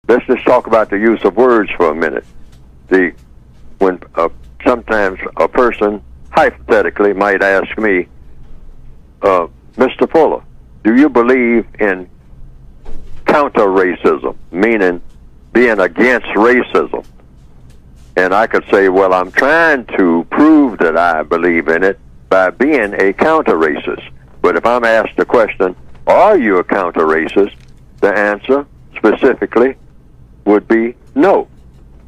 let's just talk about the use of words for a minute. When sometimes a person hypothetically might ask me, Mr. Fuller, do you believe in counter-racism, meaning being against racism? And I could say, well, I'm trying to prove that I believe in it by being a counter-racist. But if I'm asked the question, are you a counter-racist, the answer specifically would be no.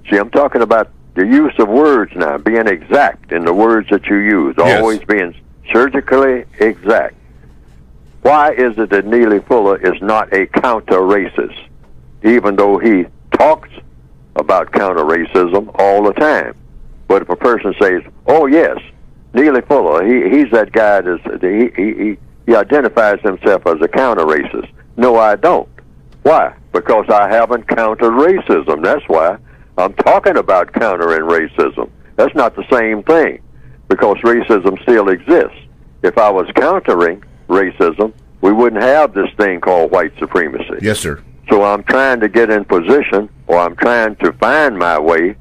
See, I'm talking about the use of words now, being exact in the words that you use, Yes. always being surgically exact. Why is it that Neely Fuller is not a counter-racist, even though he talks about counter-racism all the time? But if a person says, oh, yes, Neely Fuller, he's that guy he identifies himself as a counter-racist. No, I don't. Why? Because I haven't countered racism. That's why I'm talking about countering racism. That's not the same thing, because racism still exists. If I was countering racism, we wouldn't have this thing called white supremacy. Yes, sir. So I'm trying to get in position, or I'm trying to find my way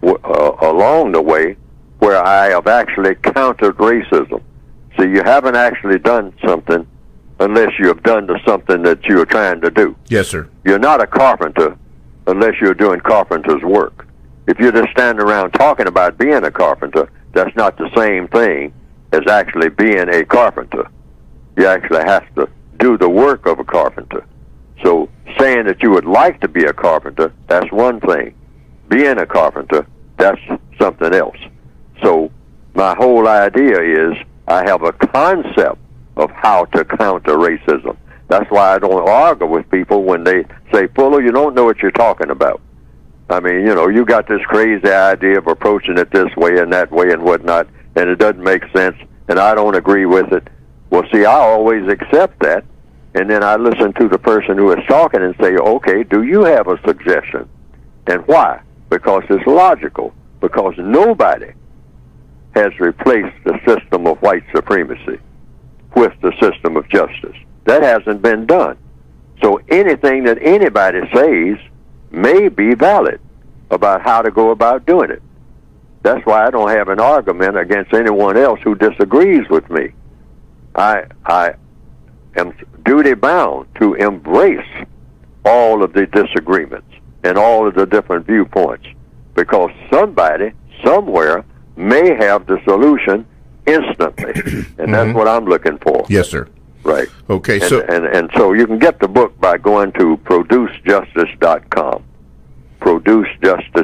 along the way where I have actually countered racism. So you haven't actually done something unless you have done something that you're trying to do. Yes, sir. You're not a carpenter unless you're doing carpenter's work. If you're just standing around talking about being a carpenter, that's not the same thing as actually being a carpenter. You actually have to do the work of a carpenter. So saying that you would like to be a carpenter, that's one thing. Being a carpenter, that's something else. So my whole idea is I have a concept of how to counter racism. That's why I don't argue with people when they say, Fuller, you don't know what you're talking about. I mean, you know, you got this crazy idea of approaching it this way and that way and whatnot, and it doesn't make sense, and I don't agree with it. Well, see, I always accept that, and then I listen to the person who is talking and say, okay, do you have a suggestion? And why? Because it's logical. Because nobody has replaced the system of white supremacy with the system of justice. That hasn't been done. So anything that anybody says may be valid about how to go about doing it. That's why I don't have an argument against anyone else who disagrees with me. I am duty-bound to embrace all of the disagreements and all of the different viewpoints, because somebody, somewhere, may have the solution instantly, and that's what I'm looking for. Yes, sir. Right. Okay, and so you can get the book by going to producejustice.com. Producejustice.com.